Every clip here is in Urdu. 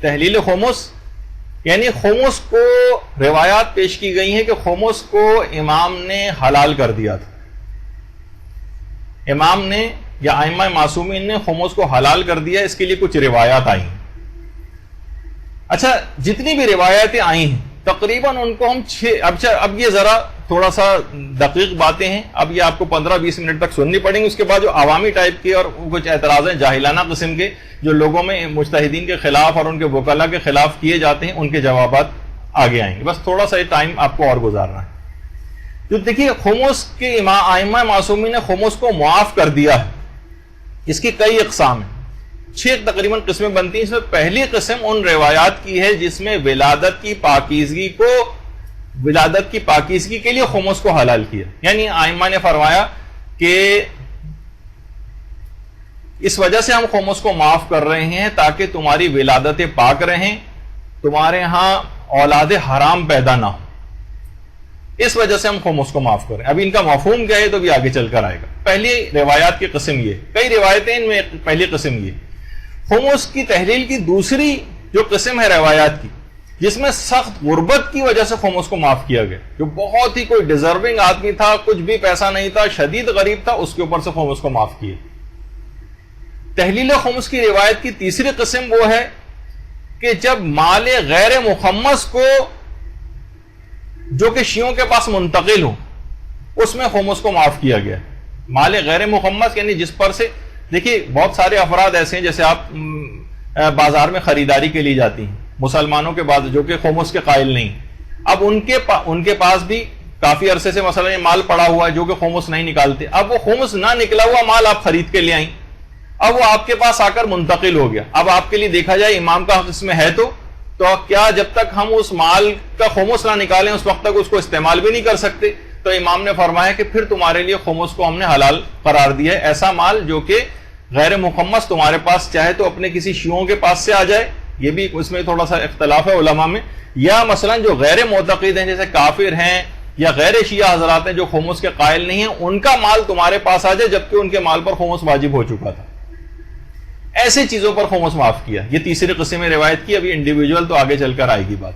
تحلیل خمس یعنی خمس کو روایات پیش کی گئی ہیں کہ خمس کو امام نے حلال کر دیا تھا. امام نے یا ائمہ معصومین نے خمس کو حلال کر دیا، اس کے لیے کچھ روایات آئی ہیں. اچھا، جتنی بھی روایتیں آئی ہیں تقریباً ان کو ہم اب یہ ذرا تھوڑا سا دقیق باتیں ہیں، اب یہ آپ کو 15-20 منٹ تک سننی پڑیں گی. اس کے بعد جو عوامی ٹائپ کے اور کچھ اعتراض ہیں جاہلانہ قسم کے جو لوگوں میں مجتہدین کے خلاف اور ان کے وکلاء کے خلاف کیے جاتے ہیں، ان کے جوابات آگے آئیں گے. بس تھوڑا سا ٹائم آپ کو اور گزارنا ہے. جو دیکھیے خمس کے ائمہ معصومین نے خمس کو معاف کر دیا ہے. اس کی کئی اقسام ہیں، 6 تقریباً قسمیں بنتی ہیں. اس میں پہلی قسم ان روایات کی ہے جس میں ولادت کی پاکیزگی کے لیے خمس کو حلال کیا. یعنی ائمہ نے فرمایا کہ اس وجہ سے ہم خمس کو معاف کر رہے ہیں تاکہ تمہاری ولادتیں پاک رہیں، تمہارے ہاں اولاد حرام پیدا نہ ہو. اس وجہ سے ہم خمس کو معاف کریں. ابھی ان کا مفہوم کیا ہے تو بھی آگے چل کر آئے گا. پہلی روایات کی قسم یہ، کئی روایتیں ان میں پہلی قسم یہ. خمس کی تحلیل کی دوسری جو قسم ہے روایات کی جس میں سخت غربت کی وجہ سے خمس کو معاف کیا گیا، جو بہت ہی کوئی ڈیزرونگ آدمی تھا، کچھ بھی پیسہ نہیں تھا، شدید غریب تھا، اس کے اوپر سے خمس کو معاف کیا. تحلیل خمس کی روایت کی تیسری قسم وہ ہے کہ جب مال غیر مخمس کو جو کہ شیعوں کے پاس منتقل ہو اس میں خمس کو معاف کیا گیا. مال غیر مخمس یعنی جس پر سے دیکھیے بہت سارے افراد ایسے ہیں جیسے آپ بازار میں خریداری کے لیے جاتی ہیں مسلمانوں کے بعد جو کہ خمس کے قائل نہیں. اب ان کے پاس بھی کافی عرصے سے مثلا یہ مال پڑا ہوا ہے جو کہ خمس نہیں نکالتے. اب وہ خمس نہ نکلا ہوا مال آپ خرید کے لے آئیں، اب وہ آپ کے پاس آ کر منتقل ہو گیا. اب آپ کے لیے دیکھا جائے امام کا حق اس میں ہے تو کیا جب تک ہم اس مال کا خمس نہ نکالیں اس وقت تک اس کو استعمال بھی نہیں کر سکتے؟ تو امام نے فرمایا کہ پھر تمہارے لیے خمس کو ہم نے حلال قرار دیا ہے. ایسا مال جو کہ غیر مخمس تمہارے پاس چاہے تو اپنے کسی شیعوں کے پاس سے آ جائے، یہ بھی اس میں تھوڑا سا اختلاف ہے علماء میں، یا مثلا جو غیر معتقد ہیں جیسے کافر ہیں یا غیر شیعہ حضرات ہیں جو خمس کے قائل نہیں ہیں، ان کا مال تمہارے پاس آ جائے جبکہ ان کے مال پر خمس واجب ہو چکا تھا. ایسی چیزوں پر خمس معاف کیا. یہ تیسری قسم روایت کی. ابھی انڈیویجول تو آگے چل کر آئے گی بات.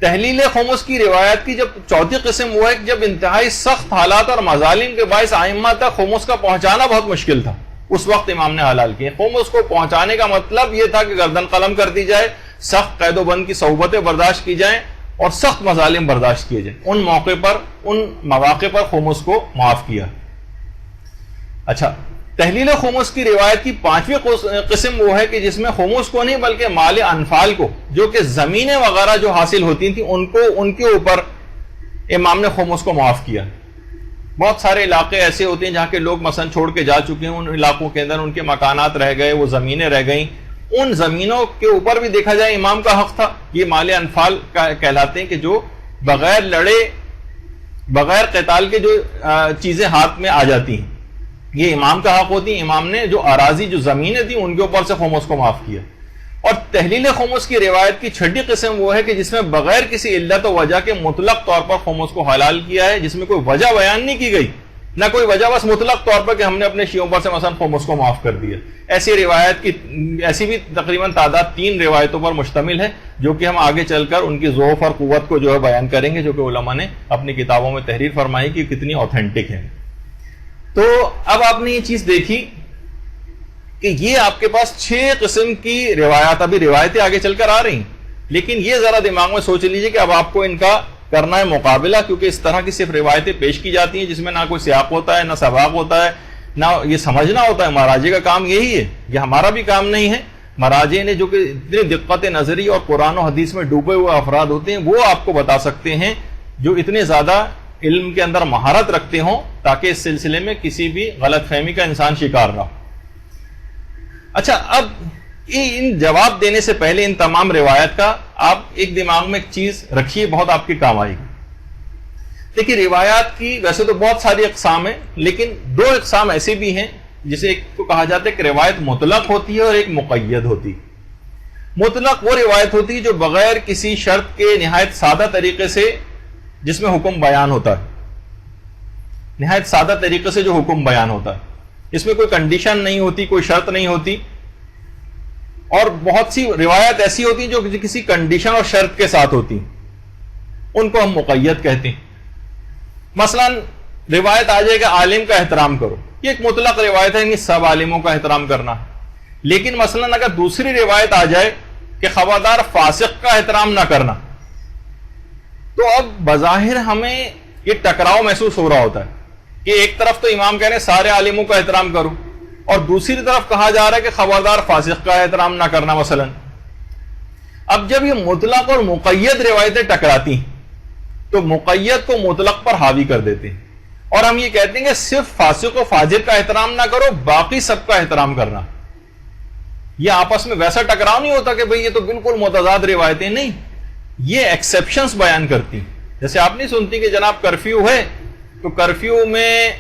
تحلیل خمس کی روایت کی جب چوتھی قسم وہ ہے کہ جب انتہائی سخت حالات اور مظالم کے باعث ائمہ تک خمس کا پہنچانا بہت مشکل تھا، اس وقت امام نے حلال کیے. خمس کو پہنچانے کا مطلب یہ تھا کہ گردن قلم کر دی جائے، سخت قید و بند کی صعوبتیں برداشت کی جائیں اور سخت مظالم برداشت کیے جائیں. ان مواقع پر خمس کو معاف کیا. اچھا، تحلیل خمس کی روایت کی 5ویں قسم وہ ہے کہ جس میں خمس کو نہیں بلکہ مال انفال کو جو کہ زمینیں وغیرہ جو حاصل ہوتی تھیں ان کے اوپر امام نے خمس کو معاف کیا. بہت سارے علاقے ایسے ہوتے ہیں جہاں کے لوگ مثلا چھوڑ کے جا چکے ہیں، ان علاقوں کے اندر ان کے مکانات رہ گئے، وہ زمینیں رہ گئیں، ان زمینوں کے اوپر بھی دیکھا جائے امام کا حق تھا. یہ مال انفال کہلاتے ہیں کہ جو بغیر لڑے بغیر قتال کے جو چیزیں ہاتھ میں آ جاتی ہیں یہ امام کا حق ہوتی ہیں. امام نے جو اراضی جو زمینیں تھیں ان کے اوپر سے خمس کو معاف کیا. اور تحلیل خمس کی روایت کی 6ٹھی قسم وہ ہے کہ جس میں بغیر کسی علت و وجہ کے مطلق طور پر خمس کو حلال کیا ہے، جس میں کوئی وجہ بیان نہیں کی گئی، نہ کوئی وجہ، بس مطلق طور پر کہ ہم نے اپنے شیعوں پر سے مثلا خمس کو معاف کر دیا. ایسی بھی تقریباً تعداد 3 روایتوں پر مشتمل ہے جو کہ ہم آگے چل کر ان کی ذوف اور قوت کو جو ہے بیان کریں گے، جو کہ علماء نے اپنی کتابوں میں تحریر فرمائی کہ کتنی اوتھینٹک ہے. تو اب آپ نے یہ چیز دیکھی کہ یہ آپ کے پاس 6 قسم کی روایات، ابھی روایتیں آگے چل کر آ رہی ہیں، لیکن یہ ذرا دماغ میں سوچ لیجئے کہ اب آپ کو ان کا کرنا ہے مقابلہ، کیونکہ اس طرح کی صرف روایتیں پیش کی جاتی ہیں جس میں نہ کوئی سیاق ہوتا ہے، نہ سباق ہوتا ہے، نہ یہ سمجھنا ہوتا ہے. مراجع کا کام یہی ہے، یہ ہمارا بھی کام نہیں ہے. مراجع نے جو کہ اتنی دقت نظری اور قرآن و حدیث میں ڈوبے ہوئے افراد ہوتے ہیں وہ آپ کو بتا سکتے ہیں جو اتنے زیادہ علم کے اندر مہارت رکھتے ہوں تاکہ اس سلسلے میں کسی بھی غلط فہمی کا انسان شکار نہ ہو. اچھا، اب ان جواب دینے سے پہلے ان تمام روایت کا آپ ایک دماغ میں ایک چیز رکھیے، بہت آپ کے کام آئے گی. دیکھیے روایات کی ویسے تو بہت ساری اقسام ہیں، لیکن 2 اقسام ایسے بھی ہیں جسے ایک کو کہا جاتا ہے کہ روایت مطلق ہوتی ہے اور ایک مقید ہوتی ہے. مطلق وہ روایت ہوتی ہے جو بغیر کسی شرط کے نہایت سادہ طریقے سے جس میں حکم بیان ہوتا ہے، نہایت سادہ طریقے سے جو حکم بیان ہوتا ہے، اس میں کوئی کنڈیشن نہیں ہوتی، کوئی شرط نہیں ہوتی، اور بہت سی روایت ایسی ہوتی ہیں جو کسی کنڈیشن اور شرط کے ساتھ ہوتی ہیں، ان کو ہم مقید کہتے ہیں۔ مثلا روایت آ جائے کہ عالم کا احترام کرو، یہ ایک مطلق روایت ہے، یعنی سب عالموں کا احترام کرنا ہے۔ لیکن مثلا اگر دوسری روایت آ جائے کہ خبردار فاسق کا احترام نہ کرنا، تو اب بظاہر ہمیں یہ ٹکراؤ محسوس ہو رہا ہوتا ہے کہ ایک طرف تو امام کہہ رہے ہیں سارے عالموں کا احترام کرو، اور دوسری طرف کہا جا رہا ہے کہ خبردار فاسق کا احترام نہ کرنا مثلا۔ اب جب یہ مطلق اور مقید روایتیں ٹکراتی ہیں تو مقید کو مطلق پر حاوی کر دیتے ہیں، اور ہم یہ کہتے ہیں کہ صرف فاسق و فاجر کا احترام نہ کرو، باقی سب کا احترام کرنا۔ یہ آپس میں ویسا ٹکراؤ نہیں ہوتا کہ بھئی یہ تو بالکل متضاد روایتیں، نہیں، یہ ایکسیپشنز بیان کرتی۔ جیسے آپ نہیں سنتی کہ جناب کرفیو ہے تو کرفیو میں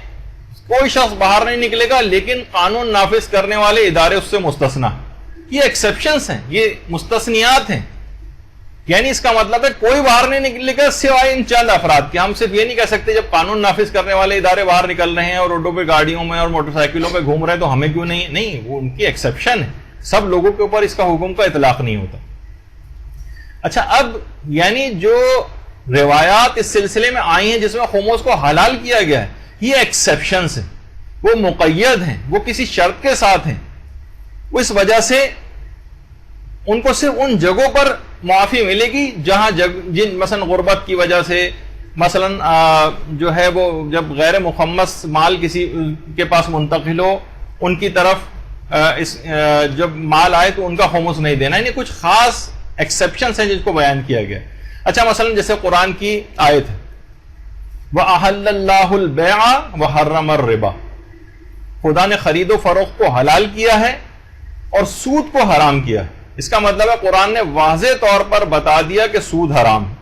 کوئی شخص باہر نہیں نکلے گا، لیکن قانون نافذ کرنے والے ادارے اس سے مستثنا۔ یہ ایکسیپشنز ہیں، یہ مستثنیات ہیں، یعنی اس کا مطلب ہے کوئی باہر نہیں نکلے گا سوائے ان چند افراد کے۔ ہم صرف یہ نہیں کہہ سکتے جب قانون نافذ کرنے والے ادارے باہر نکل رہے ہیں اور روڈوں پہ گاڑیوں میں اور موٹر سائیکلوں پہ گھوم رہے ہیں تو ہمیں کیوں نہیں؟ نہیں، وہ ان کی ایکسیپشن ہے، سب لوگوں کے اوپر اس کا حکم کا اطلاق نہیں ہوتا۔ اچھا، اب یعنی جو روایات اس سلسلے میں آئی ہیں جس میں خموس کو حلال کیا گیا ہے، یہ ایکسیپشنز ہیں، وہ مقید ہیں، وہ کسی شرط کے ساتھ ہیں، وہ اس وجہ سے ان کو صرف ان جگہوں پر معافی ملے گی جہاں جن مثلا غربت کی وجہ سے، مثلا جو ہے وہ جب غیر مخمس مال کسی کے پاس منتقل ہو، ان کی طرف جب مال آئے تو ان کا خمس نہیں دینا، یعنی کچھ خاص ایکسیپشنز ہیں جس کو بیان کیا گیا۔ اچھا، مثلا جیسے قرآن کی آیت ہے وَأَحَلَّ اللَّهُ الْبَيْعَ وَحَرَّمَ الرِّبَا، خدا نے خرید و فروخت کو حلال کیا ہے اور سود کو حرام کیا ہے۔ اس کا مطلب ہے قرآن نے واضح طور پر بتا دیا کہ سود حرام ہے،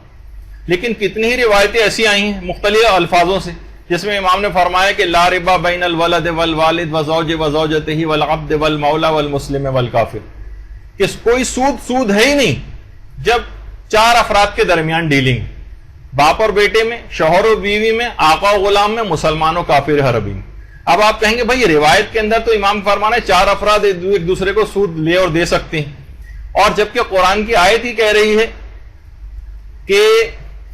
لیکن کتنی ہی روایتیں ایسی آئی ہیں مختلف الفاظوں سے جس میں امام نے فرمایا کہ لا ربا بین الولد والوالد وزوج وزوجتہ والعبد والمولا والمسلم والکافر، کہ کوئی سود ہے ہی نہیں جب چار افراد کے درمیان ڈیلنگ، باپ اور بیٹے میں، شوہر اور بیوی میں، آقا و غلام میں، مسلمان و کافر حربی میں۔ اب آپ کہیں گے بھائی روایت کے اندر تو امام فرمانا ہے چار افراد ایک دوسرے کو سود لے اور دے سکتے ہیں، اور جبکہ قرآن کی آیت ہی کہہ رہی ہے کہ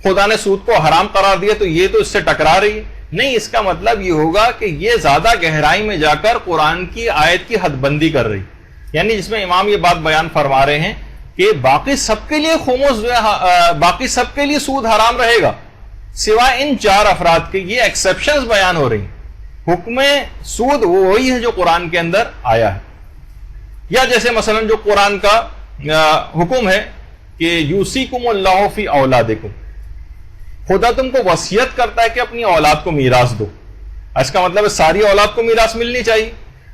خدا نے سود کو حرام قرار دیا، تو یہ تو اس سے ٹکرا رہی ہے۔ نہیں، اس کا مطلب یہ ہوگا کہ یہ زیادہ گہرائی میں جا کر قرآن کی آیت کی حد بندی کر رہی، یعنی جس میں امام یہ بات بیان فرما رہے ہیں کہ باقی سب کے لیے خمس جو ہے، باقی سب کے لیے سود حرام رہے گا سوائے ان چار افراد کے۔ یہ ایکسیپشنز بیان ہو رہی ہیں، حکم سود وہی ہے جو قرآن کے اندر آیا ہے۔ یا جیسے مثلا جو قرآن کا حکم ہے کہ یوصیکم اللہ فی اولادکم، خدا تم کو وصیت کرتا ہے کہ اپنی اولاد کو میراث دو۔ اس کا مطلب ہے ساری اولاد کو میراث ملنی چاہیے۔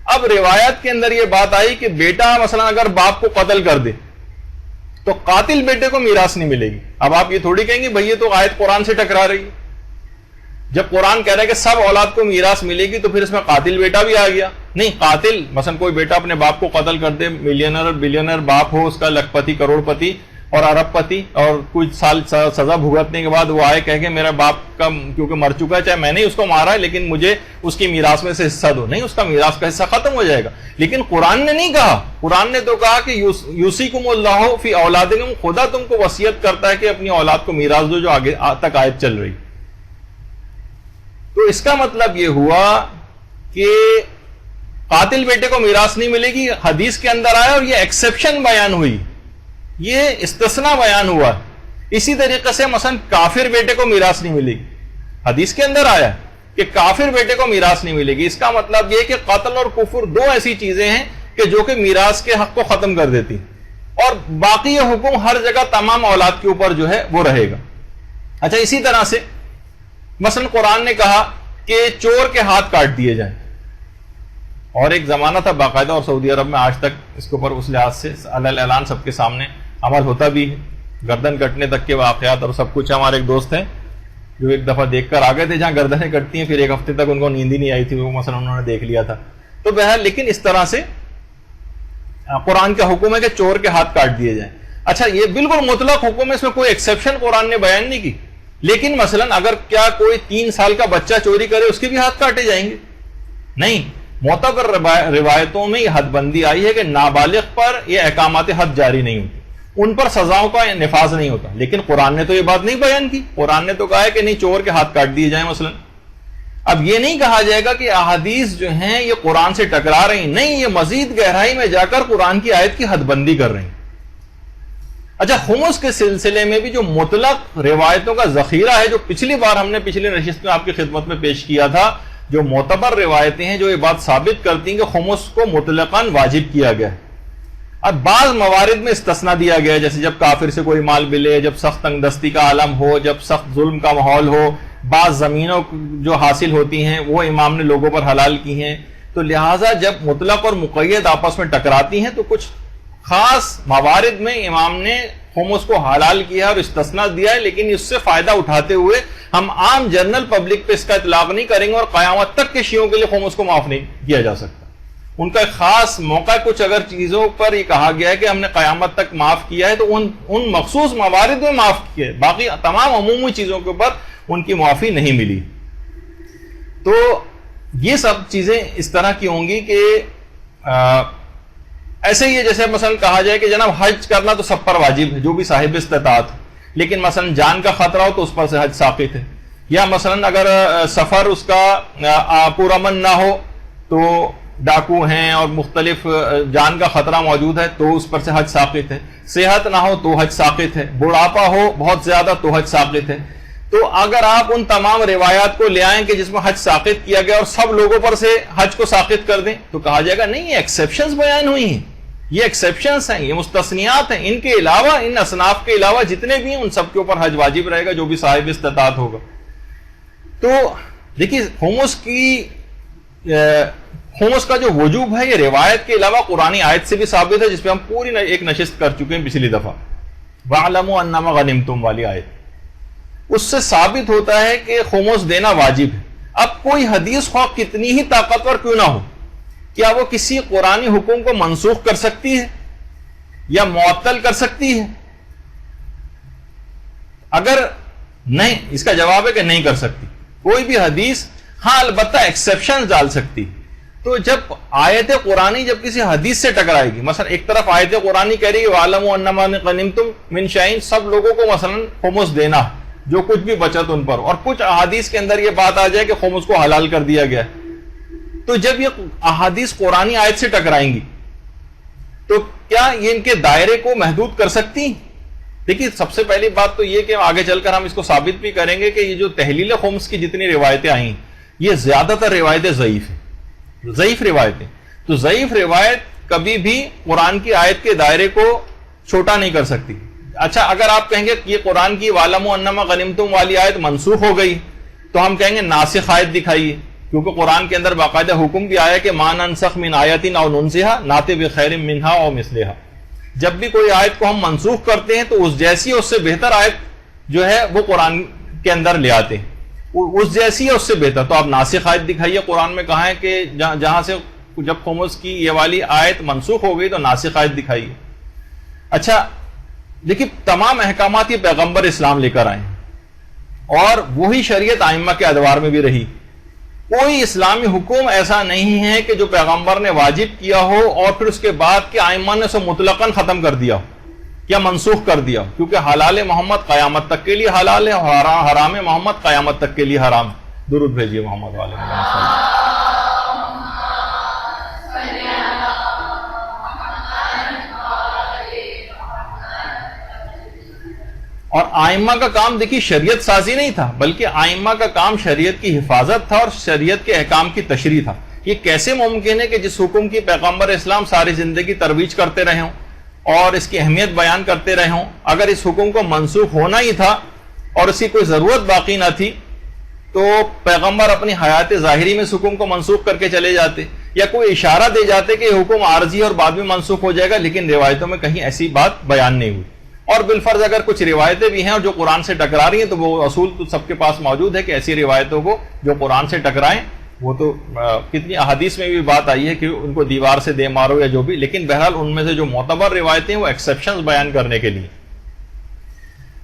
اب روایت کے اندر یہ بات آئی کہ بیٹا مثلا اگر باپ کو قتل کر دے تو قاتل بیٹے کو میراث نہیں ملے گی۔ اب آپ یہ تھوڑی کہیں گے بھئی یہ تو آیت قرآن سے ٹکرا رہی ہے، جب قرآن کہہ رہا ہے کہ سب اولاد کو میراث ملے گی تو پھر اس میں قاتل بیٹا بھی آ گیا؟ نہیں، قاتل مثلا کوئی بیٹا اپنے باپ کو قتل کر دے، ملینر اور بلینر باپ ہو، اس کا لکھ پتی، کروڑ پتی اور ارب پتی، اور کچھ سال سزا بھگتنے کے بعد وہ آئے کہہ کہ میرا باپ کا کیونکہ مر چکا ہے، چاہے میں نے اس کو مارا ہے لیکن مجھے اس کی میراث میں سے حصہ دو، نہیں، اس کا میراث کا حصہ ختم ہو جائے گا۔ لیکن قرآن نے نہیں کہا، قرآن نے تو کہا کہ یوصیکم اللہ فی اولادکم، خدا تم کو وصیت کرتا ہے کہ اپنی اولاد کو میراث دو، جو آگے تک آیت چل رہی۔ تو اس کا مطلب یہ ہوا کہ قاتل بیٹے کو میراث نہیں ملے گی، حدیث کے اندر آیا، اور یہ ایکسیپشن بیان ہوئی، یہ استثناء بیان ہوا۔ اسی طریقے سے مثلا کافر بیٹے کو میراث نہیں ملے گی، حدیث کے اندر آیا کہ کافر بیٹے کو میراث نہیں ملے گی۔ اس کا مطلب یہ کہ قتل اور کفر دو ایسی چیزیں ہیں کہ جو کہ میراث کے حق کو ختم کر دیتی، اور باقی یہ حکم ہر جگہ تمام اولاد کے اوپر جو ہے وہ رہے گا۔ اچھا، اسی طرح سے مثلا قرآن نے کہا کہ چور کے ہاتھ کاٹ دیے جائیں، اور ایک زمانہ تھا باقاعدہ، اور سعودی عرب میں آج تک اس کے اوپر اس لحاظ سے علیہ اعلان سب کے سامنے عمل ہوتا بھی ہے، گردن کٹنے تک کے واقعات اور سب کچھ۔ ہمارے ایک دوست ہیں جو ایک دفعہ دیکھ کر آ گئے تھے جہاں گردنیں کٹتی ہیں، پھر ایک ہفتے تک ان کو نیند ہی نہیں آئی تھی، وہ مثلا انہوں نے دیکھ لیا تھا۔ تو بہرحال لیکن اس طرح سے قرآن کا حکم ہے کہ چور کے ہاتھ کاٹ دیے جائیں۔ اچھا، یہ بالکل مطلق حکم ہے، اس میں کوئی ایکسیپشن قرآن نے بیان نہیں کی، لیکن مثلا اگر کیا کوئی 3 سال کا بچہ چوری کرے اس کے بھی ہاتھ کاٹے جائیں گے؟ نہیں، معتبر روایتوں میں یہ حد بندی آئی ہے کہ نابالغ پر یہ احکامات حد جاری نہیں ہوتی، ان پر سزاؤں کا نفاذ نہیں ہوتا. لیکن قرآن نے تو یہ بات نہیں بیان کی. قرآن نے تو کہا ہے کہ نہیں چور کے ہاتھ کاٹ دیے جائیں مثلا. اب یہ نہیں کہا جائے گا کہ احادیث جو ہیں یہ قرآن سے ٹکرا رہی ہیں، نہیں، یہ مزید گہرائی میں جا کر قرآن کی آیت کی حد بندی کر رہی ہیں. اچھا، خمس کے سلسلے میں بھی جو مطلق روایتوں کا ذخیرہ ہے، جو پچھلی بار ہم نے پچھلی نشست میں آپ کی خدمت میں پیش کیا تھا، جو معتبر روایتیں ہیں جو یہ بات ثابت کرتی ہیں کہ خمس کو مطلقاً واجب کیا گیا ہے. اب بعض موارد میں استثناء دیا گیا ہے، جیسے جب کافر سے کوئی مال ملے، جب سخت تنگ دستی کا عالم ہو، جب سخت ظلم کا ماحول ہو، بعض زمینوں جو حاصل ہوتی ہیں وہ امام نے لوگوں پر حلال کی ہیں. تو لہٰذا جب مطلق اور مقید آپس میں ٹکراتی ہیں تو کچھ خاص موارد میں امام نے خمس کو حلال کیا اور استثناء دیا ہے، لیکن اس سے فائدہ اٹھاتے ہوئے ہم عام جنرل پبلک پہ اس کا اطلاق نہیں کریں گے، اور قیامت تک کے شیعوں کے لیے خمس کو معاف نہیں کیا جا سکتا. ان کا ایک خاص موقع، کچھ اگر چیزوں پر یہ کہا گیا ہے کہ ہم نے قیامت تک معاف کیا ہے تو ان مخصوص موارد میں معاف کیا، باقی تمام عمومی چیزوں کے اوپر ان کی معافی نہیں ملی. تو یہ سب چیزیں اس طرح کی ہوں گی کہ ایسے ہی جیسے مثلا کہا جائے کہ جناب حج کرنا تو سب پر واجب ہے جو بھی صاحب استطاعت، لیکن مثلا جان کا خطرہ ہو تو اس پر سے حج ساقط ہے. یا مثلا اگر سفر اس کا پرامن نہ ہو تو ڈاکو ہیں اور مختلف جان کا خطرہ موجود ہے تو اس پر سے حج ساقط ہے. صحت نہ ہو تو حج ساقط ہے. بڑھاپا ہو بہت زیادہ تو حج ساقط ہے. تو اگر آپ ان تمام روایات کو لے آئیں کہ جس میں حج ساقط کیا گیا اور سب لوگوں پر سے حج کو ساقط کر دیں تو کہا جائے گا نہیں، یہ ایکسیپشنز بیان ہوئی ہیں، یہ ایکسیپشنز ہیں، یہ مستثنیات ہیں. ان کے علاوہ، ان اصناف کے علاوہ جتنے بھی ہیں ان سب کے اوپر حج واجب رہے گا جو بھی صاحب استطاعت ہوگا. تو دیکھیے خمس کا جو وجوب ہے یہ روایت کے علاوہ قرآنی آیت سے بھی ثابت ہے، جس پہ ہم پوری ایک نشست کر چکے ہیں پچھلی دفعہ. وَاعْلَمُوا أَنَّمَا غَنِمْتُمْ والی آیت، اس سے ثابت ہوتا ہے کہ خمس دینا واجب ہے. اب کوئی حدیث خواہ کتنی ہی طاقتور کیوں نہ ہو، کیا وہ کسی قرآنی حکم کو منسوخ کر سکتی ہے یا معطل کر سکتی ہے؟ اگر نہیں، اس کا جواب ہے کہ نہیں کر سکتی کوئی بھی حدیث. ہاں البتہ ایکسیپشن ڈال سکتی. تو جب آیت قرآنی جب کسی حدیث سے ٹکرائے گی، مثلا ایک طرف آیت قرآنی کہہ رہی ہے وَاعْلَمُوا أَنَّمَا غَنِمْتُم مِّن شَيْءٍ، سب لوگوں کو مثلا خمس دینا جو کچھ بھی بچت ان پر، اور کچھ احادیث کے اندر یہ بات آ جائے کہ خمس کو حلال کر دیا گیا. تو جب یہ احادیث قرآنی آیت سے ٹکرائیں گی تو کیا یہ ان کے دائرے کو محدود کر سکتی؟ دیکھیے سب سے پہلی بات تو یہ کہ آگے چل کر ہم اس کو ثابت بھی کریں گے کہ یہ جو تحلیل خمس کی جتنی روایتیں آئیں یہ زیادہ تر روایتیں ضعیف ہیں، ضعیف روایتیں. تو ضعیف روایت کبھی بھی قرآن کی آیت کے دائرے کو چھوٹا نہیں کر سکتی. اچھا، اگر آپ کہیں گے کہ یہ قرآن کی وَاعْلَمُوا أَنَّمَا غَنِمْتُم والی آیت منسوخ ہو گئی تو ہم کہیں گے ناسخ آیت دکھائیے، کیونکہ قرآن کے اندر باقاعدہ حکم بھی آیا کہ مَا نَنسَخْ مِنْ آیَةٍ أَوْ نُنْسِهَا نَأْتِ بِخَيْرٍ مِنْهَا أَوْ مِثْلِهَا. جب بھی کوئی آیت کو ہم منسوخ کرتے ہیں تو اس جیسی اس سے بہتر آیت جو ہے وہ قرآن کے اندر لے آتے ہیں، اس جیسی ہے اس سے بہتر. تو آپ ناسخ آیت دکھائیے. قرآن میں کہا ہے کہ جہاں سے جب خمس کی یہ والی آیت منسوخ ہو گئی تو ناسخ آیت دکھائیے. اچھا دیکھیے، تمام احکامات یہ پیغمبر اسلام لے کر آئے ہیں اور وہی شریعت ائمہ کے ادوار میں بھی رہی. کوئی اسلامی حکم ایسا نہیں ہے کہ جو پیغمبر نے واجب کیا ہو اور پھر اس کے بعد کے ائمہ نے اسے مطلقاً ختم کر دیا ہو یا منسوخ کر دیا ہو، کیونکہ حلال محمد قیامت تک کے لیے حلال ہے اور حرام محمد قیامت تک کے لیے حرام. درود بھیجیے محمد والے محمد. اور آئمہ کا کام دیکھیے شریعت سازی نہیں تھا، بلکہ آئمہ کا کام شریعت کی حفاظت تھا اور شریعت کے احکام کی تشریح تھا. یہ کیسے ممکن ہے کہ جس حکم کی پیغمبر اسلام ساری زندگی ترویج کرتے رہے ہوں اور اس کی اہمیت بیان کرتے رہے ہوں، اگر اس حکم کو منسوخ ہونا ہی تھا اور اس کی کوئی ضرورت باقی نہ تھی تو پیغمبر اپنی حیات ظاہری میں اس حکم کو منسوخ کر کے چلے جاتے یا کوئی اشارہ دے جاتے کہ یہ حکم عارضی اور بعد میں منسوخ ہو جائے گا. لیکن روایتوں میں کہیں ایسی بات بیان نہیں ہوئی. اور بالفرض اگر کچھ روایتیں بھی ہیں اور جو قرآن سے ٹکرا رہی ہیں تو وہ اصول تو سب کے پاس موجود ہے کہ ایسی روایتوں کو جو قرآن سے ٹکرائیں، وہ تو کتنی احادیث میں بھی بات آئی ہے کہ ان کو دیوار سے دے مارو یا جو بھی، لیکن بہرحال ان میں سے جو معتبر روایتیں وہ ایکسیپشنز بیان کرنے کے لیے.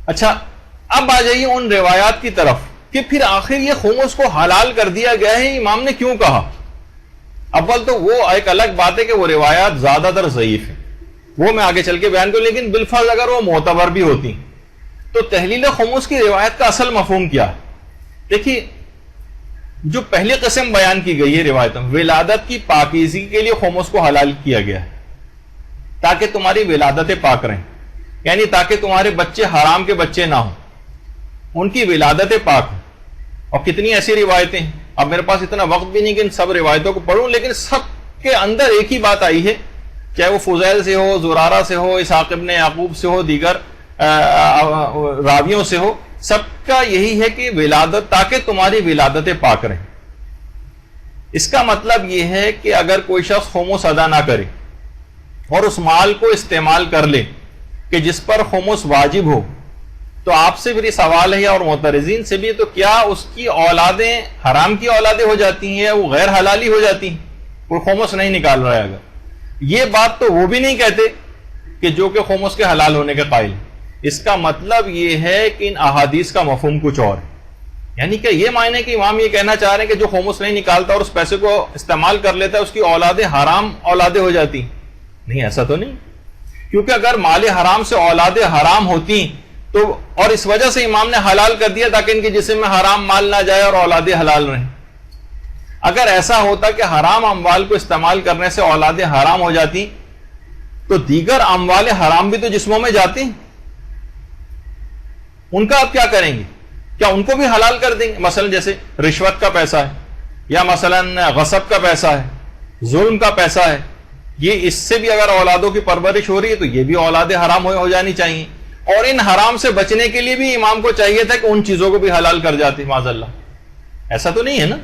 اچھا، اب آ جائیے ان روایات کی طرف کہ پھر آخر یہ خمس کو حلال کر دیا گیا ہے، امام نے کیوں کہا؟ اول تو وہ ایک الگ بات ہے کہ وہ روایات زیادہ تر ضعیف ہیں، وہ میں آگے چل کے بیان کروں، لیکن بالفرض اگر وہ معتبر بھی ہوتی تو تحلیل خمس کی روایت کا اصل مفہوم کیا ہے؟ دیکھیے، جو پہلی قسم بیان کی گئی ہے روایتوں، ولادت کی پاکیزگی کے لیے خمس کو حلال کیا گیا ہے تاکہ تمہاری ولادتیں پاک رہیں، یعنی تاکہ تمہارے بچے حرام کے بچے نہ ہوں، ان کی ولادتیں پاک ہوں۔ اور کتنی ایسی روایتیں ہیں، اب میرے پاس اتنا وقت بھی نہیں کہ ان سب روایتوں کو پڑھوں، لیکن سب کے اندر ایک ہی بات آئی ہے، چاہے وہ فضیل سے ہو، زرارہ سے ہو، اسحاق ابن یعقوب سے ہو، دیگر راویوں سے ہو، سب کا یہی ہے کہ ولادت، تاکہ تمہاری ولادتیں پاک رہیں۔ اس کا مطلب یہ ہے کہ اگر کوئی شخص خمس ادا نہ کرے اور اس مال کو استعمال کر لے کہ جس پر خمس واجب ہو، تو آپ سے بھی سوال ہے اور معترضین سے بھی، تو کیا اس کی اولادیں حرام کی اولادیں ہو جاتی ہیں یا وہ غیر حلالی ہو جاتی ہیں؟ کوئی خمس نہیں نکال رہا ہے اگر، یہ بات تو وہ بھی نہیں کہتے کہ جو کہ خمس کے حلال ہونے کے قائل۔ اس کا مطلب یہ ہے کہ ان احادیث کا مفہوم کچھ اور ہے، یعنی کہ یہ معنی کہ امام یہ کہنا چاہ رہے ہیں کہ جو خمس نہیں نکالتا اور اس پیسے کو استعمال کر لیتا ہے اس کی اولادیں حرام اولادیں ہو جاتی ہیں؟ نہیں، ایسا تو نہیں، کیونکہ اگر مال حرام سے اولادیں حرام ہوتی تو، اور اس وجہ سے امام نے حلال کر دیا تاکہ ان کے جسم میں حرام مال نہ جائے اور اولادیں حلال رہیں۔ اگر ایسا ہوتا کہ حرام اموال کو استعمال کرنے سے اولادیں حرام ہو جاتی تو دیگر اموال حرام بھی تو جسموں میں جاتی ہیں، ان کا آپ کیا کریں گے؟ کیا ان کو بھی حلال کر دیں گے؟ مثلا جیسے رشوت کا پیسہ ہے، یا مثلا غصب کا پیسہ ہے، ظلم کا پیسہ ہے، یہ اس سے بھی اگر اولادوں کی پرورش ہو رہی ہے تو یہ بھی اولادیں حرام ہو جانی چاہیے، اور ان حرام سے بچنے کے لیے بھی امام کو چاہیے تھا کہ ان چیزوں کو بھی حلال کر جاتے، معاذ اللہ۔ ایسا تو نہیں ہے نا؟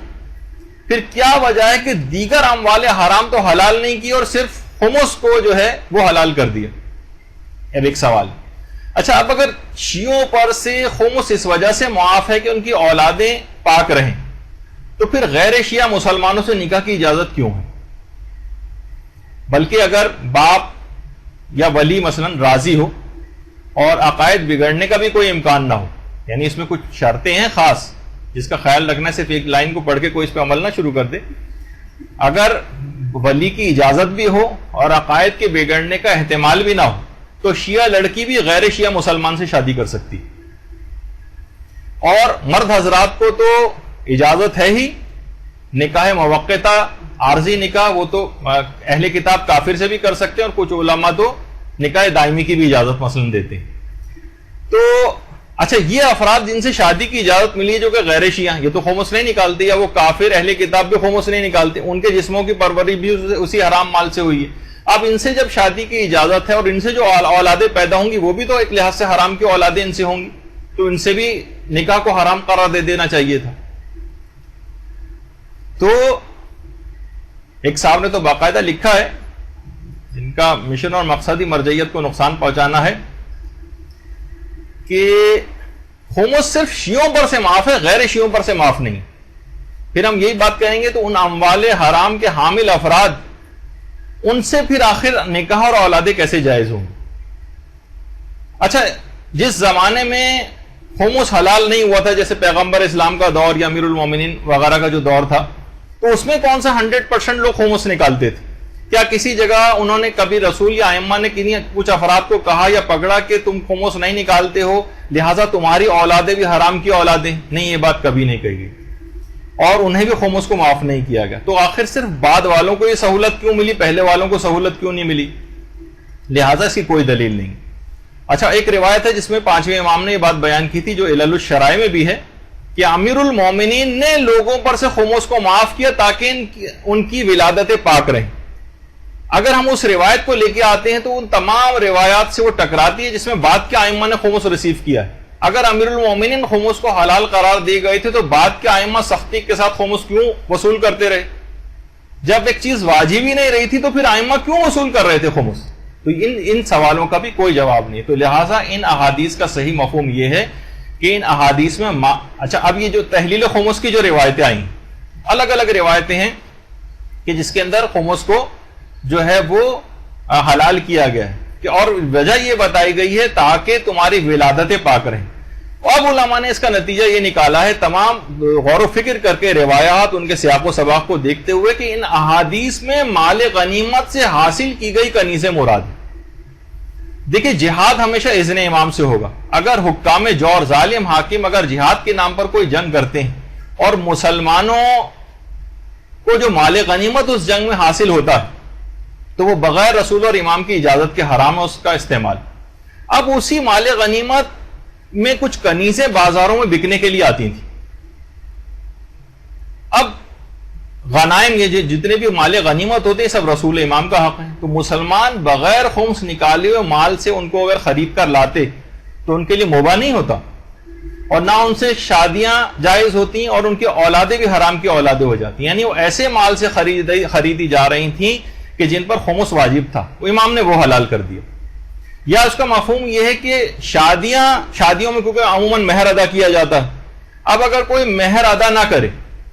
پھر کیا وجہ ہے کہ دیگر اموال حرام تو حلال نہیں کی اور صرف خمس کو جو ہے وہ حلال کر دیا؟ اب ایک سوال، اچھا اب اگر شیعوں پر سے خمس اس وجہ سے معاف ہے کہ ان کی اولادیں پاک رہیں، تو پھر غیر شیعہ مسلمانوں سے نکاح کی اجازت کیوں ہے؟ بلکہ اگر باپ یا ولی مثلا راضی ہو اور عقائد بگڑنے کا بھی کوئی امکان نہ ہو، یعنی اس میں کچھ شرطیں ہیں خاص جس کا خیال رکھنا، صرف ایک لائن کو پڑھ کے کوئی اس پہ عمل نہ شروع کر دے، اگر ولی کی اجازت بھی ہو اور عقائد کے بگڑنے کا احتمال بھی نہ ہو تو شیعہ لڑکی بھی غیر شیعہ مسلمان سے شادی کر سکتی، اور مرد حضرات کو تو اجازت ہے ہی، نکاح موقتہ عارضی نکاح وہ تو اہل کتاب کافر سے بھی کر سکتے ہیں، اور کچھ علماء تو نکاح دائمی کی بھی اجازت مثلا دیتے ہیں۔ تو اچھا، یہ افراد جن سے شادی کی اجازت ملی ہے جو کہ غیر شیعہ، یہ تو خمس نہیں نکالتے، یا وہ کافر اہل کتاب بھی خمس نہیں نکالتے، ان کے جسموں کی پرورش بھی اسی حرام مال سے ہوئی ہے۔ اب ان سے جب شادی کی اجازت ہے اور ان سے جو اولادیں پیدا ہوں گی وہ بھی تو ایک لحاظ سے حرام کی اولادیں ان سے ہوں گی، تو ان سے بھی نکاح کو حرام قرار دے دینا چاہیے تھا۔ تو ایک صاحب نے تو باقاعدہ لکھا ہے، جن کا مشن اور مقصدی مرجعیت کو نقصان پہنچانا ہے، کہ خمس صرف شیعوں پر سے معاف ہے، غیر شیعوں پر سے معاف نہیں۔ پھر ہم یہی بات کہیں گے تو ان اموال حرام کے حامل افراد، ان سے پھر آخر نکاح اور اولادیں کیسے جائز ہوں؟ اچھا، جس زمانے میں خمس حلال نہیں ہوا تھا، جیسے پیغمبر اسلام کا دور یا امیر المومنین وغیرہ کا جو دور تھا، تو اس میں کون سا 100% لوگ خمس نکالتے تھے؟ کیا کسی جگہ انہوں نے کبھی رسول یا ائمہ نے کچھ افراد کو کہا یا پکڑا کہ تم خمس نہیں نکالتے ہو لہٰذا تمہاری اولادیں بھی حرام کی اولادیں؟ نہیں، یہ بات کبھی نہیں کہی گئی، اور انہیں بھی خمس کو معاف نہیں کیا گیا۔ تو آخر صرف بعد والوں کو یہ سہولت کیوں ملی، پہلے والوں کو سہولت کیوں نہیں ملی؟ لہٰذا اس کی کوئی دلیل نہیں۔ اچھا، ایک روایت ہے جس میں 5ویں امام نے یہ بات بیان کی تھی، جو علل الشرائع میں بھی ہے، کہ امیر المومنین نے لوگوں پر سے خمس کو معاف کیا تاکہ ان کی ولادتیں پاک رہیں۔ اگر ہم اس روایت کو لے کے آتے ہیں تو ان تمام روایات سے وہ ٹکراتی ہے جس میں بعد کے ائمہ نے خمس ریسیو کیا ہے۔ اگر امیر المومنین خمس کو حلال قرار دیے گئے تھے تو بعد کے ائمہ سختی کے ساتھ خمس کیوں وصول کرتے رہے؟ جب ایک چیز واجب ہی نہیں رہی تھی تو پھر ائمہ کیوں وصول کر رہے تھے خمس؟ تو ان سوالوں کا بھی کوئی جواب نہیں۔ تو لہٰذا ان احادیث کا صحیح مفہوم یہ ہے کہ ان احادیث میں اچھا، اب یہ جو تحلیل خمس کی جو روایتیں آئیں، الگ الگ روایتیں ہیں کہ جس کے اندر خمس کو جو ہے وہ حلال کیا گیا ہے، کہ اور وجہ یہ بتائی گئی ہے تاکہ تمہاری ولادتیں پاک رہیں۔ اب علماء نے اس کا نتیجہ یہ نکالا ہے تمام غور و فکر کر کے روایات ان کے سیاق و سباق کو دیکھتے ہوئے کہ ان احادیث میں مال غنیمت سے حاصل کی گئی کنیزیں مراد ہیں۔ دیکھیں جہاد ہمیشہ اذن امام سے ہوگا۔ اگر حکام جور ظالم حاکم اگر جہاد کے نام پر کوئی جنگ کرتے ہیں اور مسلمانوں کو جو مال غنیمت اس جنگ میں حاصل ہوتا ہے تو وہ بغیر رسول اور امام کی اجازت کے حرام ہے اس کا استعمال۔ اب اسی مال غنیمت میں کچھ کنیزیں بازاروں میں بکنے کے لیے آتی تھیں۔ اب غنائم یہ جتنے بھی مال غنیمت ہوتے ہیں سب رسول امام کا حق ہے، تو مسلمان بغیر خمس نکالے ہوئے مال سے ان کو اگر خرید کر لاتے تو ان کے لیے مباح نہیں ہوتا، اور نہ ان سے شادیاں جائز ہوتی ہیں اور ان کی اولادیں بھی حرام کی اولادیں ہو جاتی ہیں، یعنی وہ ایسے مال سے خریدی جا رہی تھیں کہ جن پر خمس واجب تھا، وہ امام نے وہ حلال کر دیا۔ یا اس کا مفہوم یہ ہے کہ شادیوں میں کیونکہ عموماً مہر ادا کیا جاتا ہے، اب اگر کوئی مہر ادا نہ کرے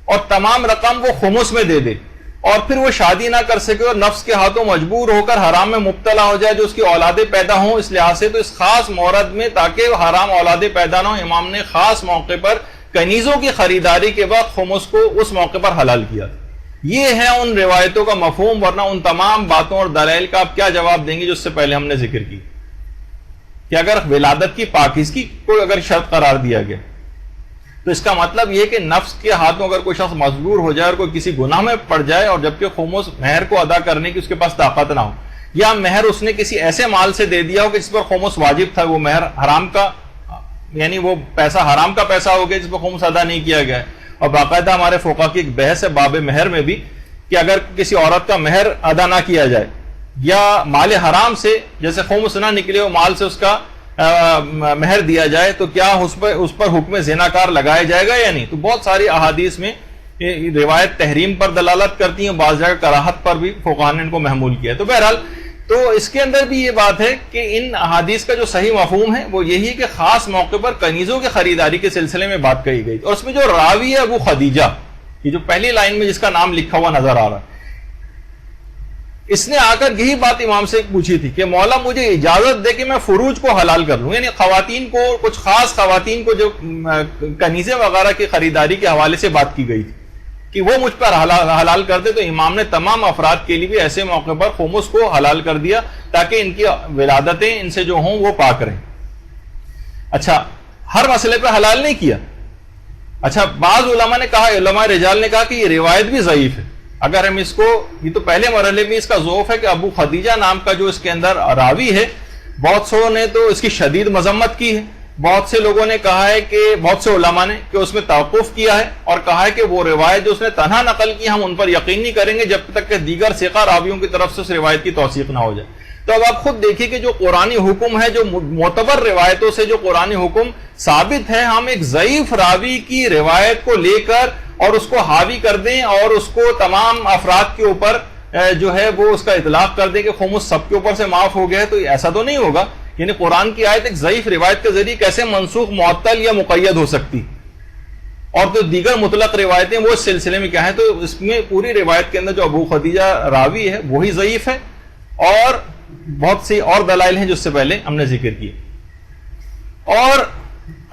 اور تمام رقم وہ خمس میں دے دے اور پھر وہ شادی نہ کر سکے اور نفس کے ہاتھوں مجبور ہو کر حرام میں مبتلا ہو جائے جو اس کی اولادیں پیدا ہوں اس لحاظ سے، تو اس خاص مورد میں تاکہ حرام اولادیں پیدا نہ ہوں امام نے خاص موقع پر کنیزوں کی خریداری کے وقت خمس کو اس موقع پر حلال کیا تھا۔ یہ ہے ان روایتوں کا مفہوم، ورنہ ان تمام باتوں اور دلائل کا آپ کیا جواب دیں گے جو اس سے پہلے ہم نے ذکر کی کہ اگر ولادت کی پاکیزگی کو اگر شرط قرار دیا گیا تو اس کا مطلب یہ کہ نفس کے ہاتھوں اگر کوئی شخص مجبور ہو جائے اور کوئی کسی گناہ میں پڑ جائے اور جبکہ خمس مہر کو ادا کرنے کی اس کے پاس طاقت نہ ہو، یا مہر اس نے کسی ایسے مال سے دے دیا ہو کہ جس پر خمس واجب تھا، وہ مہر حرام کا یعنی وہ پیسہ حرام کا پیسہ ہو گیا جس پر خمس ادا نہیں کیا گیا ہے۔ اور باقاعدہ ہمارے فقہا کی ایک بحث ہے باب مہر میں بھی کہ اگر کسی عورت کا مہر ادا نہ کیا جائے یا مال حرام سے جیسے خمس نہ نکلے وہ مال سے اس کا مہر دیا جائے تو کیا اس پر حکم زناکار لگایا جائے گا یا نہیں۔ تو بہت ساری احادیث میں روایت تحریم پر دلالت کرتی ہیں، بعض جگہ کراہت پر بھی فقہا نے ان کو محمول کیا ہے۔ تو بہرحال تو اس کے اندر بھی یہ بات ہے کہ ان احادیث کا جو صحیح مفہوم ہے وہ یہی ہے کہ خاص موقع پر کنیزوں کی خریداری کے سلسلے میں بات کہی گئی، اور اس میں جو راوی ہے ابو خدیجہ، یہ جو پہلی لائن میں جس کا نام لکھا ہوا نظر آ رہا ہے، اس نے آ کر یہی بات امام سے پوچھی تھی کہ مولا مجھے اجازت دے کہ میں فروج کو حلال کر لوں، یعنی خواتین کو، کچھ خاص خواتین کو جو کنیزیں وغیرہ کی خریداری کے حوالے سے بات کی گئی تھی کہ وہ مجھ پر حلال کر دے، تو امام نے تمام افراد کے لیے بھی ایسے موقع پر خمس کو حلال کر دیا تاکہ ان کی ولادتیں ان سے جو ہوں وہ پاک رہیں۔ اچھا ہر مسئلے پہ حلال نہیں کیا۔ اچھا بعض علماء نے کہا، علماء رجال نے کہا کہ یہ روایت بھی ضعیف ہے۔ اگر ہم اس کو، یہ تو پہلے مرحلے میں اس کا ذوف ہے کہ ابو خدیجہ نام کا جو اس کے اندر راوی ہے، بہت سو نے تو اس کی شدید مذمت کی ہے، بہت سے لوگوں نے کہا ہے کہ بہت سے علماء نے کہ اس میں توقف کیا ہے اور کہا ہے کہ وہ روایت جو اس نے تنہا نقل کی ہم ان پر یقین نہیں کریں گے جب تک کہ دیگر ثقہ راویوں کی طرف سے اس روایت کی توثیق نہ ہو جائے۔ تو اب آپ خود دیکھیے کہ جو قرآنی حکم ہے، جو معتبر روایتوں سے جو قرآنی حکم ثابت ہے، ہم ایک ضعیف راوی کی روایت کو لے کر اور اس کو حاوی کر دیں اور اس کو تمام افراد کے اوپر جو ہے وہ اس کا اطلاق کر دیں کہ خمس سب کے اوپر سے معاف ہو گیا ہے، تو ایسا تو نہیں ہوگا۔ یعنی قرآن کی آیت ایک ضعیف روایت کے ذریعے کیسے منسوخ، معطل یا مقید ہو سکتی، اور تو دیگر مطلق روایتیں وہ اس سلسلے میں کیا ہیں؟ تو اس میں پوری روایت کے اندر جو ابو خدیجہ راوی ہے وہی ضعیف ہے، اور بہت سی اور دلائل ہیں جو اس سے پہلے ہم نے ذکر کیے۔ اور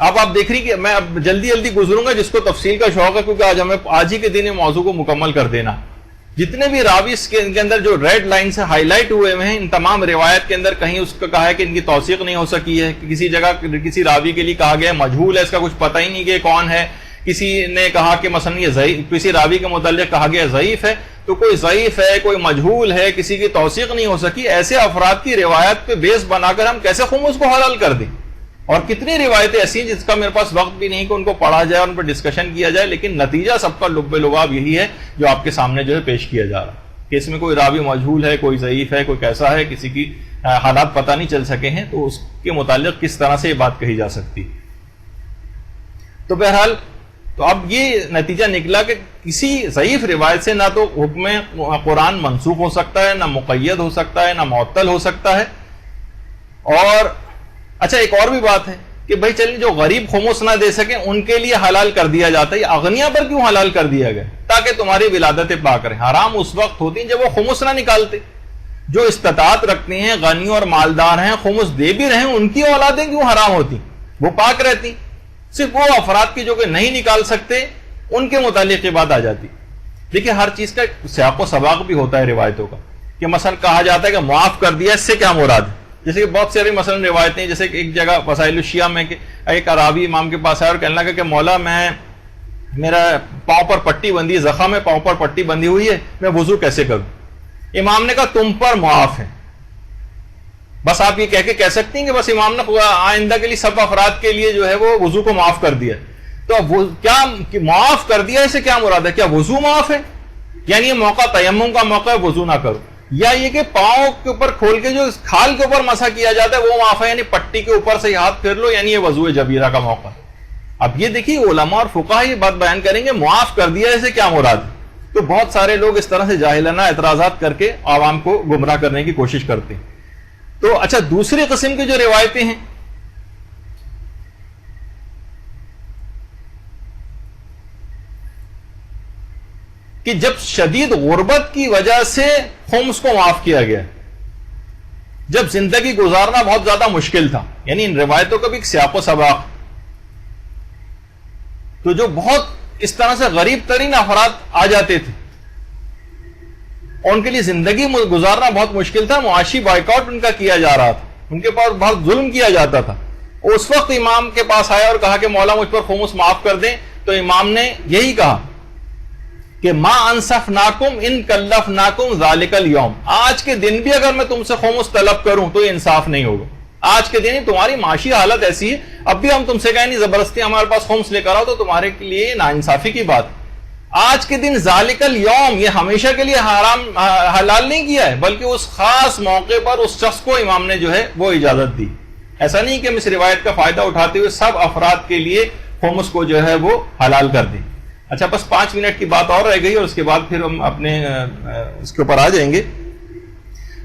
اب آپ دیکھ رہی کہ میں اب جلدی گزروں گا، جس کو تفصیل کا شوق ہے کیونکہ آج ہی کے دن موضوع کو مکمل کر دینا۔ جتنے بھی راویز کے اندر جو ریڈ لائن سے ہائی لائٹ ہوئے ہیں، ان تمام روایت کے اندر کہیں اس کا کہا ہے کہ ان کی توثیق نہیں ہو سکی ہے، کسی جگہ کسی راوی کے لیے کہا گیا مجہول ہے، اس کا کچھ پتہ ہی نہیں کہ کون ہے، کسی نے کہا کہ مثلا یہ ضعیف، کسی راوی کے متعلق کہا گیا ضعیف ہے، تو کوئی ضعیف ہے، کوئی مجہول ہے، کسی کی توثیق نہیں ہو سکی، ایسے افراد کی روایت پہ بیس بنا کر ہم کیسے خمس کو حلال کر دیں؟ اور کتنی روایتیں ایسی ہیں جس کا میرے پاس وقت بھی نہیں کہ ان کو پڑھا جائے اور ان پر ڈسکشن کیا جائے، لیکن نتیجہ سب کا لب لباب یہی ہے جو آپ کے سامنے جو ہے پیش کیا جا رہا ہے کہ اس میں کوئی راوی مجہول ہے، کوئی ضعیف ہے، کوئی کیسا ہے، کسی کی حالات پتہ نہیں چل سکے ہیں، تو اس کے متعلق کس طرح سے یہ بات کہی جا سکتی۔ تو بہرحال تو اب یہ نتیجہ نکلا کہ کسی ضعیف روایت سے نہ تو حکم قرآن منسوخ ہو سکتا ہے، نہ مقید ہو سکتا ہے، نہ معطل ہو سکتا ہے۔ اور اچھا ایک اور بھی بات ہے کہ بھائی چلیے جو غریب خمس نہ دے سکیں ان کے لیے حلال کر دیا جاتا ہے، یہ اغنیا پر کیوں حلال کر دیا گیا؟ تاکہ تمہاری ولادتیں پاک رہیں۔ حرام اس وقت ہوتی ہیں جب وہ خمس نہ نکالتے، جو استطاعت رکھتے ہیں، غنی اور مالدار ہیں، خمس دے بھی رہیں، ان کی اولادیں کیوں حرام ہوتی؟ وہ پاک رہتی۔ صرف وہ افراد کی جو کہ نہیں نکال سکتے ان کے متعلق یہ بات آ جاتی. دیکھیے ہر چیز کا سیاق و سباق بھی ہوتا ہے روایتوں کا, کہ مثلا کہا جاتا ہے کہ معاف کر دیا, اس سے کیا مراد ہے؟ جیسے کہ بہت ساری مثلا روایتیں ہیں, جیسے کہ ایک جگہ وسائل الشیعہ میں کہ ایک عرابی امام کے پاس آیا اور کہنے لگا کہ مولا میرا پاؤں پر پٹی بندھی, زخم ہے, پاؤں پر پٹی بندھی ہوئی ہے, میں وضو کیسے کروں؟ امام نے کہا تم پر معاف ہے. بس آپ یہ کہہ سکتی ہیں کہ بس امام نے آئندہ کے لیے سب افراد کے لیے جو ہے وہ وضو کو معاف کر دیا. تو اب کیا معاف کر دیا, اسے کیا مراد ہے؟ کیا وضو معاف ہے؟ یعنی یہ موقع تیمم کا موقع ہے, وضو نہ کرو, یا یہ کہ پاؤں کے اوپر کھول کے جو کھال کے اوپر مسح کیا جاتا ہے وہ معاف ہے, یعنی پٹی کے اوپر سے ہاتھ پھیر لو, یعنی یہ وضو جبیرہ کا موقع. اب یہ دیکھیے علماء اور فقہا یہ بات بیان کریں گے معاف کر دیا اسے کیا مراد ہے. تو بہت سارے لوگ اس طرح سے جاہلانہ اعتراضات کر کے عوام کو گمراہ کرنے کی کوشش کرتے ہیں. تو اچھا, دوسری قسم کی جو روایتیں ہیں کہ جب شدید غربت کی وجہ سے خمس کو معاف کیا گیا, جب زندگی گزارنا بہت زیادہ مشکل تھا, یعنی ان روایتوں کا بھی ایک سیاق و سباق. تو جو بہت اس طرح سے غریب ترین افراد آ جاتے تھے, ان کے لیے زندگی گزارنا بہت مشکل تھا, معاشی بائیکاٹ ان کا کیا جا رہا تھا, ان کے پاس بہت ظلم کیا جاتا تھا. اس وقت امام کے پاس آیا اور کہا کہ مولا مجھ پر خمس معاف کر دیں. تو امام نے یہی کہا کہ ما انصفناکم ان کلفناکم ذالک الیوم, آج کے دن بھی اگر میں تم سے خمس طلب کروں تو یہ انصاف نہیں ہوگا. آج کے دن تمہاری معاشی حالت ایسی ہے, اب بھی ہم تم سے کہیں نہیں زبردستی ہمارے پاس خمس لے کر آؤ, تو تمہارے لیے ناانصافی کی بات. آج کے دن ذالک الیوم, یہ ہمیشہ کے لیے حلال نہیں کیا ہے, بلکہ اس خاص موقع پر اس شخص کو امام نے جو ہے وہ اجازت دی. ایسا نہیں کہ ہم اس روایت کا فائدہ اٹھاتے ہوئے سب افراد کے لیے خمس کو جو ہے وہ حلال کر دیں. اچھا, بس 5 منٹ کی بات اور رہ گئی اور اس کے بعد پھر ہم اپنے اس کے اوپر آ جائیں گے.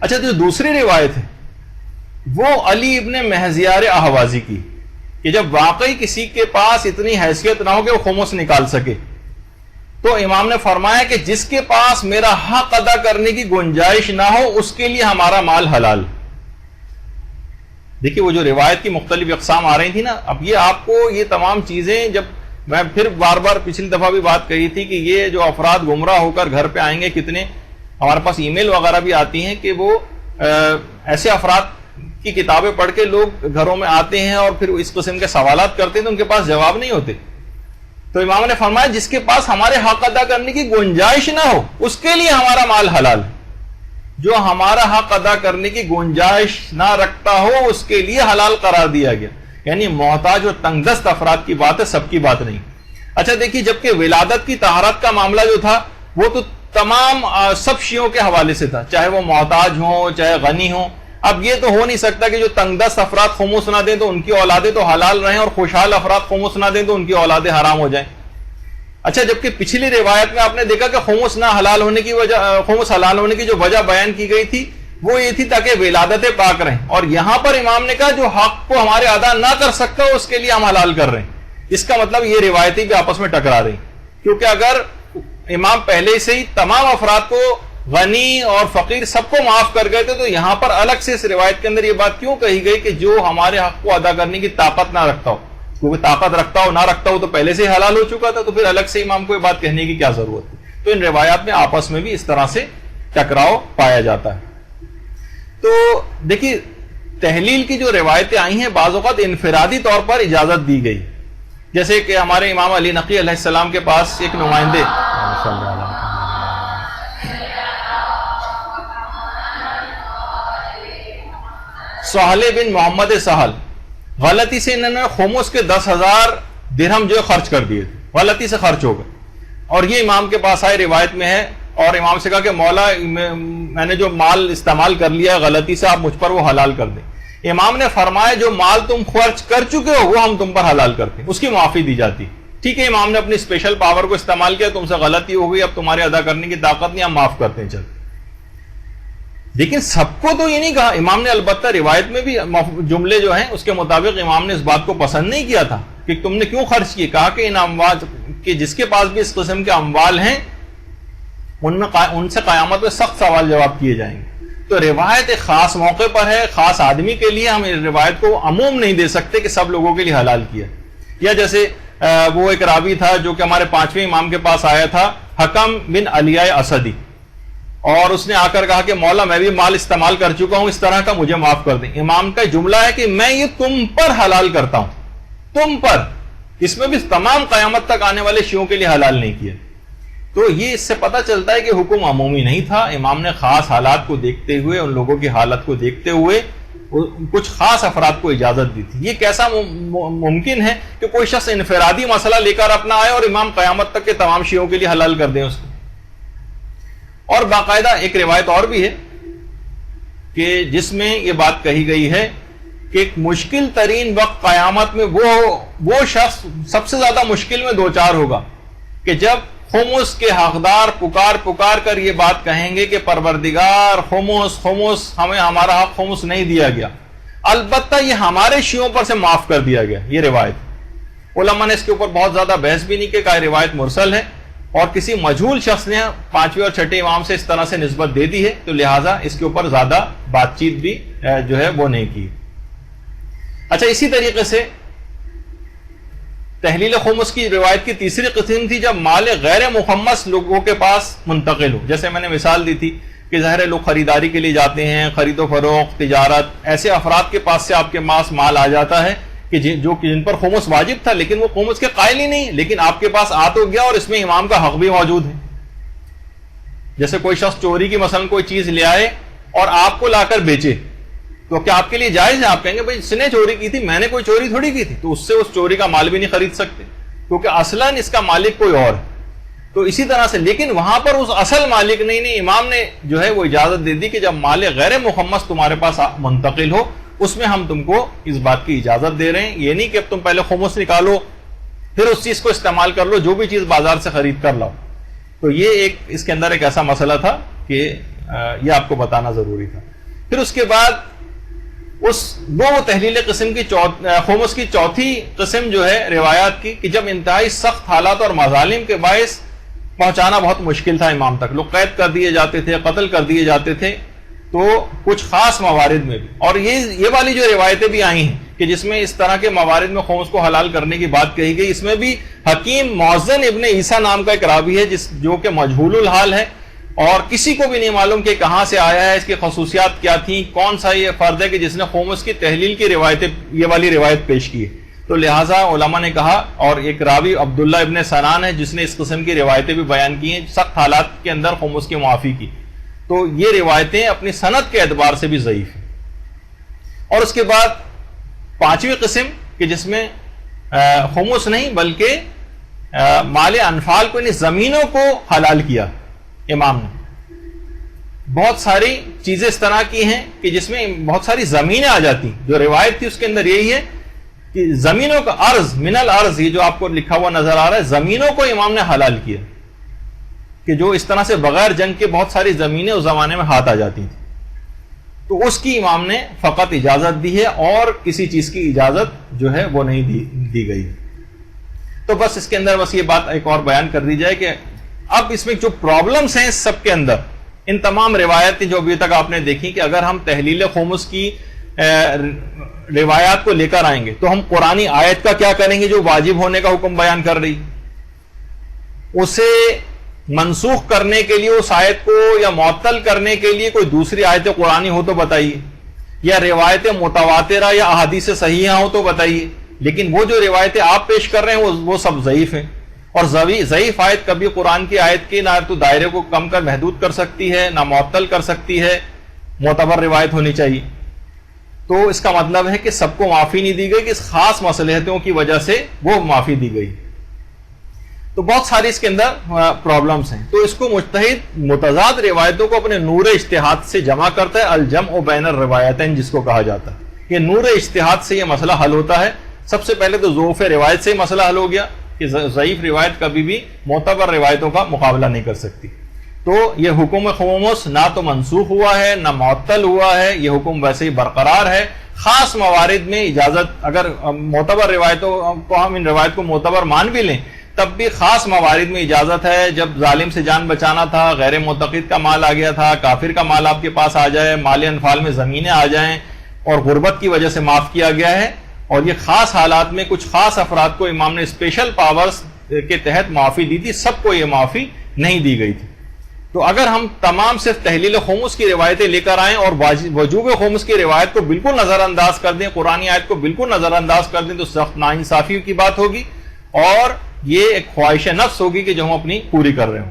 اچھا, جو دوسری روایت ہے وہ علی ابن مہزیار احوازی کی, کہ جب واقعی کسی کے پاس اتنی حیثیت نہ ہو کہ وہ خمس نکال سکے, تو امام نے فرمایا کہ جس کے پاس میرا حق ادا کرنے کی گنجائش نہ ہو اس کے لیے ہمارا مال حلال. دیکھیے وہ جو روایت کی مختلف اقسام آ رہی تھی نا, اب یہ آپ کو یہ تمام چیزیں, جب میں پھر بار بار پچھلی دفعہ بھی بات کہی تھی کہ یہ جو افراد گمراہ ہو کر گھر پہ آئیں گے, کتنے ہمارے پاس ای میل وغیرہ بھی آتی ہیں کہ وہ ایسے افراد کی کتابیں پڑھ کے لوگ گھروں میں آتے ہیں اور پھر اس قسم کے سوالات کرتے ہیں تو ان کے پاس جواب نہیں ہوتے. تو امام نے فرمایا جس کے پاس ہمارے حق ادا کرنے کی گنجائش نہ ہو اس کے لیے ہمارا مال حلال. جو ہمارا حق ادا کرنے کی گنجائش نہ رکھتا ہو اس کے لیے حلال قرار دیا گیا. یعنی محتاج اور تنگ دست افراد کی بات ہے, سب کی بات نہیں. اچھا دیکھیے, جبکہ ولادت کی طہارت کا معاملہ جو تھا وہ تو تمام سب شیعوں کے حوالے سے تھا, چاہے وہ محتاج ہوں چاہے غنی ہوں. اب یہ تو ہو نہیں سکتا کہ جو تنگ دست افراد خمس نہ دیں تو ان کی اولادیں تو حلال رہیں, اور خوشحال افراد خمس نہ دیں تو ان کی اولادیں حرام ہو جائیں. اچھا, جبکہ پچھلی روایت میں آپ نے دیکھا کہ خمس نہ حلال ہونے کی وجہ, خمس حلال ہونے کی جو وجہ بیان کی گئی تھی وہ یہ تھی تاکہ ولادتیں پاک رہیں, اور یہاں پر امام نے کہا جو حق کو ہمارے ادا نہ کر سکتا اس کے لیے ہم حلال کر رہے ہیں. اس کا مطلب یہ روایتیں بھی آپس میں ٹکرا رہی, کیونکہ اگر امام پہلے سے ہی تمام افراد کو, غنی اور فقیر سب کو معاف کر گئے تھے, تو یہاں پر الگ سے اس روایت کے اندر یہ بات کیوں کہی گئی کہ جو ہمارے حق کو ادا کرنے کی طاقت نہ رکھتا ہو, کیونکہ طاقت رکھتا ہو نہ رکھتا ہو تو پہلے سے ہی حلال ہو چکا تھا, تو پھر الگ سے امام کو یہ بات کہنے کی کیا ضرورت ہے. تو ان روایات میں آپس میں بھی اس طرح سے ٹکراؤ پایا جاتا ہے. تو دیکھیے تحلیل کی جو روایتیں آئی ہیں بعض اوقات انفرادی طور پر اجازت دی گئی, جیسے کہ ہمارے امام علی نقی علیہ السلام کے پاس ایک نمائندے سہل بن محمد سہل, غلطی سے انہوں نے خمس کے 10,000 درہم جو خرچ کر دیے, غلطی سے خرچ ہو گئے, اور یہ امام کے پاس آئے, روایت میں ہے, اور امام سے کہا کہ مولا میں نے جو مال استعمال کر لیا غلطی سے, آپ مجھ پر وہ حلال کر دیں. امام نے فرمایا جو مال تم خرچ کر چکے ہو وہ ہم تم پر حلال کرتے ہیں, اس کی معافی دی جاتی. ٹھیک ہے, امام نے اپنی اسپیشل پاور کو استعمال کیا, تم سے غلطی ہو گئی, اب تمہارے ادا کرنے کی طاقت نہیں, ہم معاف کرتے ہیں, چل. لیکن سب کو تو یہ نہیں کہا امام نے, البتہ روایت میں بھی جملے جو ہیں اس کے مطابق امام نے اس بات کو پسند نہیں کیا تھا کہ تم نے کیوں خرچ کیے. کہا کہ ان اموال کہ جس کے پاس بھی اس قسم کے اموال ہیں ان سے قیامت میں سخت سوال جواب کیے جائیں گے. تو روایت ایک خاص موقع پر ہے, خاص آدمی کے لیے, ہم اس روایت کو عموم نہیں دے سکتے کہ سب لوگوں کے لیے حلال کیا. یا جیسے وہ ایک راوی تھا جو کہ ہمارے 5ویں امام کے پاس آیا تھا، حکم بن علیہ اسدی، اور اس نے آ کر کہا کہ مولا میں بھی مال استعمال کر چکا ہوں، اس طرح کا مجھے معاف کر دیں۔ امام کا جملہ ہے کہ میں یہ تم پر حلال کرتا ہوں، تم پر، اس میں بھی تمام قیامت تک آنے والے شیعوں کے لیے حلال نہیں کیا۔ تو یہ اس سے پتہ چلتا ہے کہ حکم عمومی نہیں تھا، امام نے خاص حالات کو دیکھتے ہوئے، ان لوگوں کی حالت کو دیکھتے ہوئے کچھ خاص افراد کو اجازت دی تھی۔ یہ کیسا ممکن ہے کہ کوئی شخص انفرادی مسئلہ لے کر اپنا آئے اور امام قیامت تک کے تمام شیعوں کے لیے حلال کر دیں اس کو؟ اور باقاعدہ ایک روایت اور بھی ہے کہ جس میں یہ بات کہی گئی ہے کہ ایک مشکل ترین وقت قیامت میں وہ شخص سب سے زیادہ مشکل میں دوچار ہوگا کہ جب خمس کے حقدار پکار کر یہ بات کہیں گے کہ پروردگار خمس ہمیں ہمارا حق خمس نہیں دیا گیا، البتہ یہ ہمارے شیعوں پر سے معاف کر دیا گیا۔ یہ روایت علماء نے اس کے اوپر بہت زیادہ بحث بھی نہیں کہ روایت مرسل ہے، اور کسی مجہول شخص نے 5ویں اور 6ٹھے امام سے اس طرح سے نسبت دے دی ہے، تو لہٰذا اس کے اوپر زیادہ بات چیت بھی جو ہے وہ نہیں کی۔ اچھا، اسی طریقے سے تحلیل خمس کی روایت کی تیسری قسم تھی جب مال غیر مخمس لوگوں کے پاس منتقل ہو۔ جیسے میں نے مثال دی تھی کہ ظاہر لوگ خریداری کے لیے جاتے ہیں، خرید و فروخت، تجارت، ایسے افراد کے پاس سے آپ کے پاس مال آ جاتا ہے کہ جن پر خمس واجب تھا لیکن وہ خمس کے قائل ہی نہیں، لیکن آپ کے پاس آ تو گیا اور اس میں امام کا حق بھی موجود ہے۔ جیسے کوئی شخص چوری کی مثلا کوئی چیز لے آئے اور آپ کو لا کر بیچے، تو کیا آپ کے لیے جائز ہے؟ آپ کہیں گے بھائی اس نے چوری کی تھی، میں نے کوئی چوری تھوڑی کی تھی، تو اس سے اس چوری کا مال بھی نہیں خرید سکتے کیونکہ اصلاً اس کا مالک کوئی اور ہے۔ تو اسی طرح سے لیکن وہاں پر اس اصل مالک نہیں، امام نے جو ہے وہ اجازت دے دی کہ جب مال غیر مخمس تمہارے پاس منتقل ہو اس میں ہم تم کو اس بات کی اجازت دے رہے ہیں۔ یہ نہیں کہ اب تم پہلے خمس نکالو پھر اس چیز کو استعمال کر لو، جو بھی چیز بازار سے خرید کر لاؤ۔ تو یہ اس کے اندر ایک ایسا مسئلہ تھا کہ یہ آپ کو بتانا ضروری تھا۔ پھر اس کے بعد وہ تحلیل قسم کی خمس کی چوتھی قسم جو ہے روایات کی کہ جب انتہائی سخت حالات اور مظالم کے باعث پہنچانا بہت مشکل تھا امام تک، لوگ قید کر دیے جاتے تھے، قتل کر دیے جاتے تھے، تو کچھ خاص موارد میں بھی، اور یہ والی جو روایتیں بھی آئی ہیں کہ جس میں اس طرح کے موارد میں خمس کو حلال کرنے کی بات کہی گئی، اس میں بھی حکیم موزن ابن عیسیٰ نام کا ایک راوی ہے جو کہ مجہول الحال ہے اور کسی کو بھی نہیں معلوم کہ کہاں سے آیا ہے، اس کی خصوصیات کیا تھیں، کون سا یہ فرد ہے کہ جس نے خمس کی تحلیل کی روایتیں یہ والی روایت پیش کی ہے۔ تو لہٰذا علماء نے کہا، اور ایک راوی عبداللہ ابن سنان ہے جس نے اس قسم کی روایتیں بھی بیان کی ہیں سخت حالات کے اندر خمس کی معافی کی، تو یہ روایتیں اپنی سند کے اعتبار سے بھی ضعیف ہیں۔ اور اس کے بعد 5ویں قسم کہ جس میں خمس نہیں بلکہ مال انفال کو یعنی زمینوں کو حلال کیا امام نے۔ بہت ساری چیزیں اس طرح کی ہیں کہ جس میں بہت ساری زمینیں آ جاتی ہیں، جو روایت تھی اس کے اندر یہی ہے کہ زمینوں کا ارض من الارض، یہ جو آپ کو لکھا ہوا نظر آ رہا ہے، زمینوں کو امام نے حلال کیا کہ جو اس طرح سے بغیر جنگ کے بہت ساری زمینیں اس زمانے میں ہاتھ آ جاتی تھیں، تو اس کی امام نے فقط اجازت دی ہے اور کسی چیز کی اجازت جو ہے وہ نہیں دی گئی۔ تو بس اس کے اندر بس یہ بات ایک اور بیان کر دی جائے کہ اب اس میں جو پرابلمز ہیں سب کے اندر، ان تمام روایتیں جو ابھی تک آپ نے دیکھی کہ اگر ہم تحلیل خمس کی روایات کو لے کر آئیں گے تو ہم قرآنی آیت کا کیا کریں گے جو واجب ہونے کا حکم بیان کر رہی، اسے منسوخ کرنے کے لیے اس آیت کو یا معطل کرنے کے لیے کوئی دوسری آیت قرآنی ہو تو بتائیے، یا روایت متواترہ یا احادیث صحیحہ ہو تو بتائیے، لیکن وہ جو روایتیں آپ پیش کر رہے ہیں وہ سب ضعیف ہیں، اور ضعیف آیت کبھی قرآن کی آیت کے نہ تو دائرے کو کم کر محدود کر سکتی ہے نہ معطل کر سکتی ہے، معتبر روایت ہونی چاہیے۔ تو اس کا مطلب ہے کہ سب کو معافی نہیں دی گئی کہ اس خاص مصلحتوں کی وجہ سے وہ معافی دی گئی۔ تو بہت ساری اس کے اندر پرابلمز ہیں، تو اس کو مجتہد متضاد روایتوں کو اپنے نور اجتہاد سے جمع کرتا ہے، الجمع بین الروایتین جس کو کہا جاتا ہے۔ یہ نور اجتہاد سے یہ مسئلہ حل ہوتا ہے۔ سب سے پہلے تو ضعف روایت سے مسئلہ حل ہو گیا کہ ضعیف روایت کبھی بھی معتبر روایتوں کا مقابلہ نہیں کر سکتی۔ تو یہ حکم خمس نہ تو منسوخ ہوا ہے نہ معطل ہوا ہے، یہ حکم ویسے ہی برقرار ہے۔ خاص موارد میں اجازت، اگر معتبر روایتوں کو ہم ان روایت کو معتبر مان بھی لیں تب بھی خاص موارد میں اجازت ہے، جب ظالم سے جان بچانا تھا، غیر معتقد کا مال آ گیا تھا، کافر کا مال آپ کے پاس آ جائے، مال انفال میں زمینیں آ جائیں اور غربت کی وجہ سے معاف کیا گیا ہے، اور یہ خاص حالات میں کچھ خاص افراد کو امام نے اسپیشل پاورز کے تحت معافی دی تھی، سب کو یہ معافی نہیں دی گئی تھی۔ تو اگر ہم تمام صرف تحلیل خمس کی روایتیں لے کر آئیں اور وجوب خمس کی روایت کو بالکل نظر انداز کر دیں، قرآن آیت کو بالکل نظر انداز کر دیں، تو سخت ناانصافی کی بات ہوگی اور یہ ایک خواہش نفس ہوگی کہ جو ہم اپنی پوری کر رہے ہوں۔